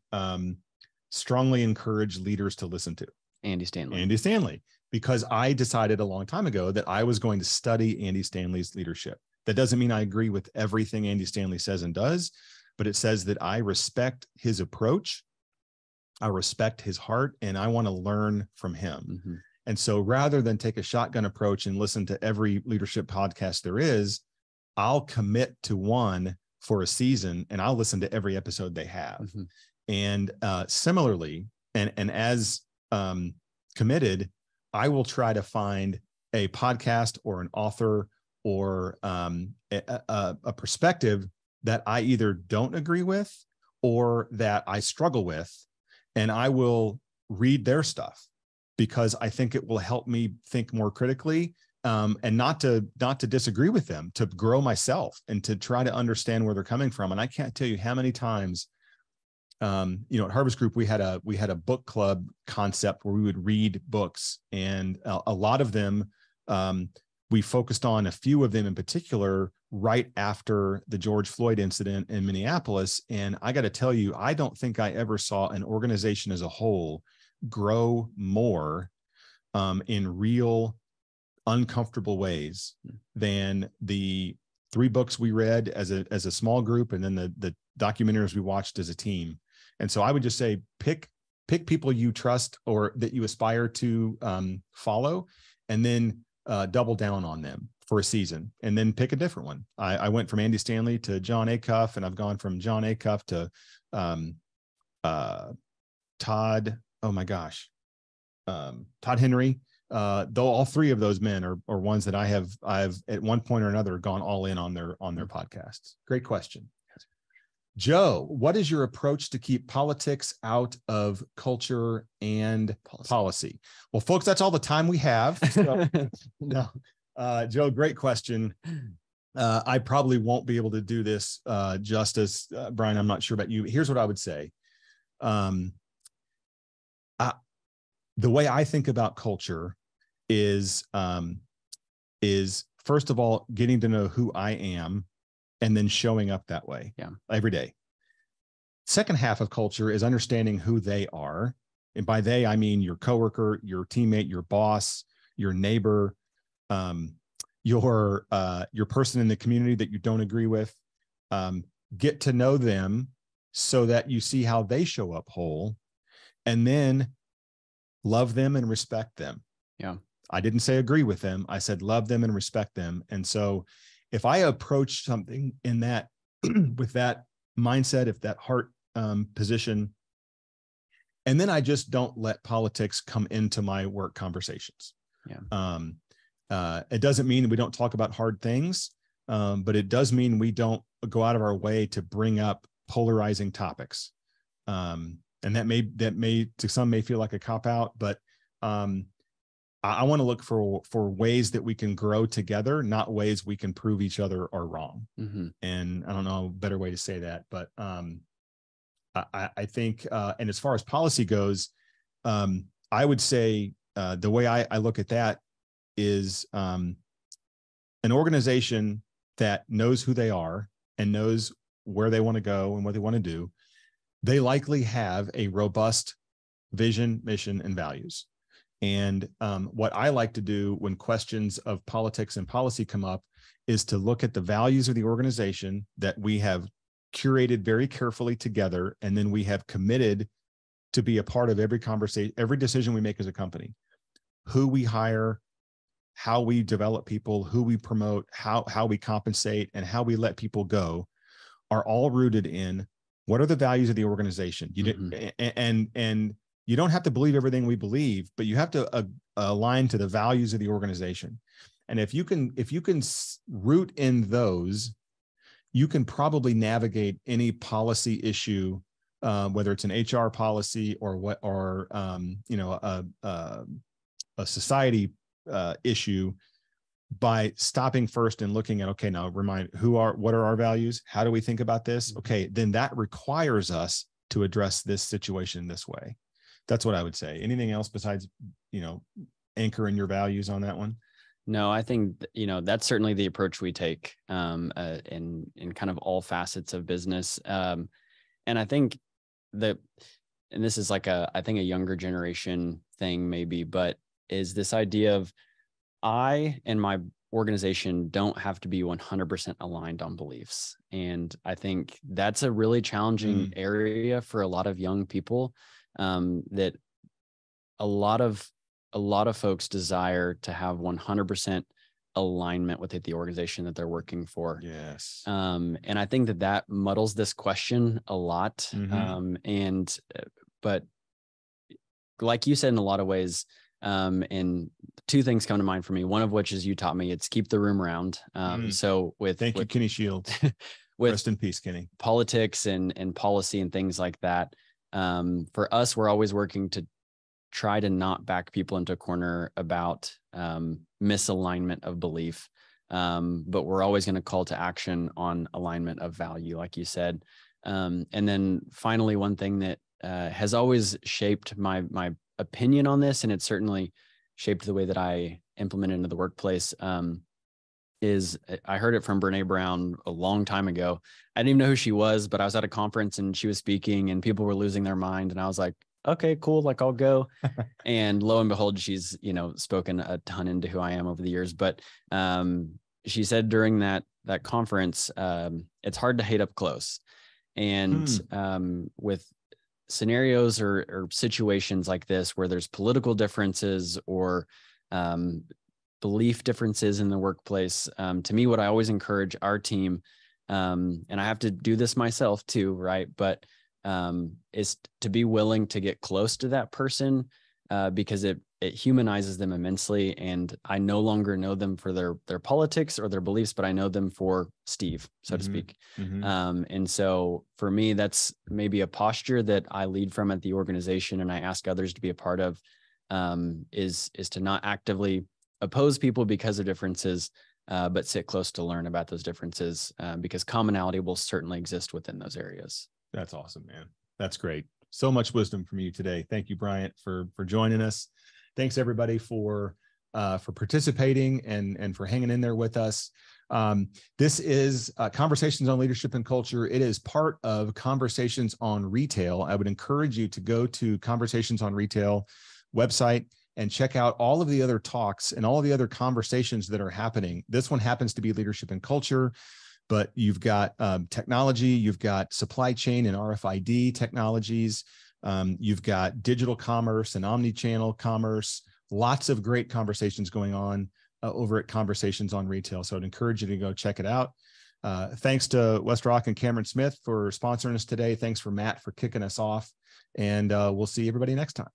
strongly encourage leaders to listen to. Andy Stanley. Andy Stanley, because I decided a long time ago that I was going to study Andy Stanley's leadership. That doesn't mean I agree with everything Andy Stanley says and does, but it says that I respect his approach, I respect his heart, and I want to learn from him. Mm-hmm. And so rather than take a shotgun approach and listen to every leadership podcast there is, I'll commit to one for a season and I'll listen to every episode they have. Mm-hmm. And similarly, and as committed, I will try to find a podcast or an author or a perspective that I either don't agree with or that I struggle with, and I will read their stuff because I think it will help me think more critically, and not to disagree with them, to grow myself and to try to understand where they're coming from. And I can't tell you how many times, at Harvest Group, we had a book club concept where we would read books, and a lot of them, we focused on a few of them in particular right after the George Floyd incident in Minneapolis. And I got to tell you, I don't think I ever saw an organization as a whole grow more in real uncomfortable ways than the 3 books we read as a small group, and then the documentaries we watched as a team. And so I would just say, pick people you trust or that you aspire to follow, and then double down on them for a season, and then pick a different one. I went from Andy Stanley to John Acuff, and I've gone from John Acuff to Todd. Oh my gosh, Todd Henry. Though all 3 of those men are ones that I've at one point or another gone all in on their podcasts. Great question. Joe, what is your approach to keep politics out of culture and policy? Well, folks, that's all the time we have. So, no, Joe, great question. I probably won't be able to do this justice, Brian. I'm not sure about you. Here's what I would say. The way I think about culture is first of all, getting to know who I am and then showing up that way every day. Second half of culture is understanding who they are. And by they, I mean your coworker, your teammate, your boss, your neighbor, your person in the community that you don't agree with. Get to know them so that you see how they show up whole, and then love them and respect them. Yeah. I didn't say agree with them. I said love them and respect them. And so if I approach something in that with that mindset, if that heart position, and then I just don't let politics come into my work conversations. Yeah. It doesn't mean we don't talk about hard things, but it does mean we don't go out of our way to bring up polarizing topics. And that may to some may feel like a cop out, but I want to look for ways that we can grow together, not ways we can prove each other are wrong. Mm-hmm. And I don't know a better way to say that, but I think, and as far as policy goes, I would say the way I look at that is an organization that knows who they are and knows where they want to go and what they want to do. They likely have a robust vision, mission, and values. And what I like to do when questions of politics and policy come up is to look at the values of the organization that we have curated very carefully together, and then we have committed to be a part of every conversation, every decision we make as a company. Who we hire, how we develop people, who we promote, how we compensate, and how we let people go are all rooted in what are the values of the organization. And you don't have to believe everything we believe, but you have to align to the values of the organization. And if you can root in those, you can probably navigate any policy issue, whether it's an HR policy or a society issue, by stopping first and looking at, okay, now what are our values? How do we think about this? Okay, then that requires us to address this situation this way. That's what I would say. Anything else besides, anchor in your values on that one? No, I think, that's certainly the approach we take in kind of all facets of business. And I think and this is like I think a younger generation thing maybe, but is this idea of I and my organization don't have to be 100% aligned on beliefs. And I think that's a really challenging area for a lot of young people, that a lot of folks desire to have 100% alignment with the organization that they're working for. Yes. And I think that muddles this question a lot. But like you said, in a lot of ways, and two things come to mind for me. One of which is you taught me, it's keep the room round. So thank you, Kenny Shields. Rest in peace, Kenny. Politics and policy and things like that. For us, we're always working to try to not back people into a corner about misalignment of belief. But we're always going to call to action on alignment of value, like you said. And then finally, one thing that has always shaped my opinion on this, and it's certainly shaped the way that I implement it into the workplace, is I heard it from Brene Brown a long time ago. I didn't even know who she was, but I was at a conference and she was speaking and people were losing their mind. And I was like, okay, cool. Like I'll go. And lo and behold, she's, spoken a ton into who I am over the years. But she said during that conference, it's hard to hate up close. And with scenarios or situations like this, where there's political differences or belief differences in the workplace, to me, what I always encourage our team, and I have to do this myself too, right? But is to be willing to get close to that person, because it humanizes them immensely. And I no longer know them for their politics or their beliefs, but I know them for Steve, so to speak. And so for me, that's maybe a posture that I lead from at the organization, and I ask others to be a part of, is to not actively oppose people because of differences, but sit close to learn about those differences, because commonality will certainly exist within those areas. That's awesome, man. That's great. So much wisdom from you today. Thank you, Bryant, for joining us. Thanks everybody for participating and for hanging in there with us. This is Conversations on Leadership and Culture. It is part of Conversations on Retail. I would encourage you to go to Conversations on Retail website and check out all of the other talks and all of the other conversations that are happening. This one happens to be Leadership and Culture, but you've got technology, you've got supply chain and RFID technologies, you've got digital commerce and omni-channel commerce, lots of great conversations going on over at Conversations on Retail. So I'd encourage you to go check it out. Thanks to West Rock and Cameron Smith for sponsoring us today. Thanks for Matt for kicking us off. And we'll see everybody next time.